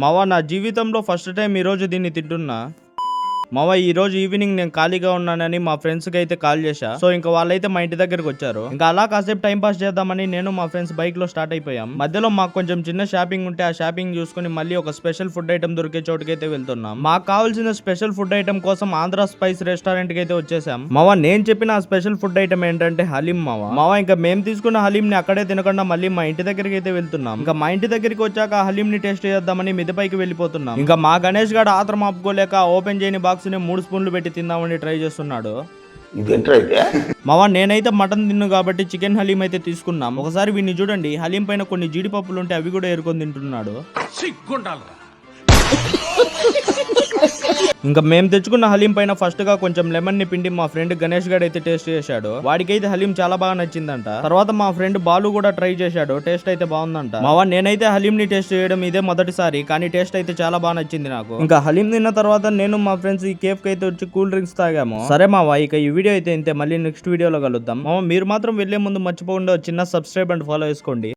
మావా నా జీవితంలో ఫస్ట్ టైం ఈరోజు దీన్ని తింటున్నా. మావ ఈ రోజు ఈవినింగ్ నేను ఖాళీగా ఉన్నానని మా ఫ్రెండ్స్ కి అయితే కాల్ చేశా. సో ఇంకా వాళ్ళైతే మా ఇంటి దగ్గరకు వచ్చారు. ఇంకా అలా కాసేపు టైం పాస్ చేద్దామని నేను మా ఫ్రెండ్స్ బైక్ లో స్టార్ట్ అయిపోయాం. మధ్యలో మాకు కొంచెం చిన్న షాపింగ్ ఉంటే ఆ షాపింగ్ చూసుకుని మళ్ళీ ఒక స్పెషల్ ఫుడ్ ఐటమ్ దొరికే చోటుకైతే వెళ్తున్నాం. మాకు కావాల్సిన స్పెషల్ ఫుడ్ ఐటమ్ కోసం ఆంధ్ర స్పైస్ రెస్టారెంట్ కి అయితే వచ్చేసాం. మావా నేను చెప్పిన ఆ స్పెషల్ ఫుడ్ ఐటమ్ ఏంటంటే హలీం మావా. మావా ఇంకా మేము తీసుకున్న హలీం ని అక్కడే తినకుండా మళ్ళీ మా ఇంటి దగ్గరికి అయితే వెళ్తున్నాం. ఇంకా మా ఇంటి దగ్గరికి వచ్చాక ఆ హలీం ని టేస్ట్ చేద్దామని మిద్దపైకి వెళ్ళిపోతున్నాం. ఇంకా మా గణేష్ గారు ఆత్రం ఆపుకోలేక ఓపెన్ చేయని బాక్స్ ని 3 స్పూన్లు పెట్టి తిందామని ట్రై చేస్తున్నాడు. మావా నేనైతే మటన్ తిన్ను కాబట్టి చికెన్ హలీం అయితే తీసుకున్నాం. ఒకసారి వీడిని చూడండి, హలీం పైన కొన్ని జీడిపప్పులు ఉంటే అవి కూడా ఏరుకొని తింటున్నాడు. ఇంకా మేము తెచ్చుకున్న హలీం పైన ఫస్ట్ గా కొంచెం లెమన్ ని పిండి మా ఫ్రెండ్ గణేష్ గారు అయితే టేస్ట్ చేశాడు. వాడికైతే హలీం చాలా బాగా నచ్చిందంట. తర్వాత మా ఫ్రెండ్ బాలు కూడా ట్రై చేశాడు, టేస్ట్ అయితే బాగుందంట. మావా నేనైతే హలీం ని టేస్ట్ చేయడం ఇదే మొదటిసారి, కానీ టేస్ట్ అయితే చాలా బాగా నచ్చింది నాకు. ఇంకా హలీం తిన్న తర్వాత నేను మా ఫ్రెండ్స్ ఈ కేఫ్ కి అయితే వచ్చి కూల్ డ్రింక్స్ తాగాము. సరే మావా ఇక ఈ వీడియో అయితే ఇంతే, మళ్ళీ నెక్స్ట్ వీడియోలో కలుద్దాం. మావా మీరు మాత్రం వెళ్లే ముందు మర్చిపోకుండా చిన్న సబ్స్క్రైబ్ అండ్ ఫాలో చేసుకోండి.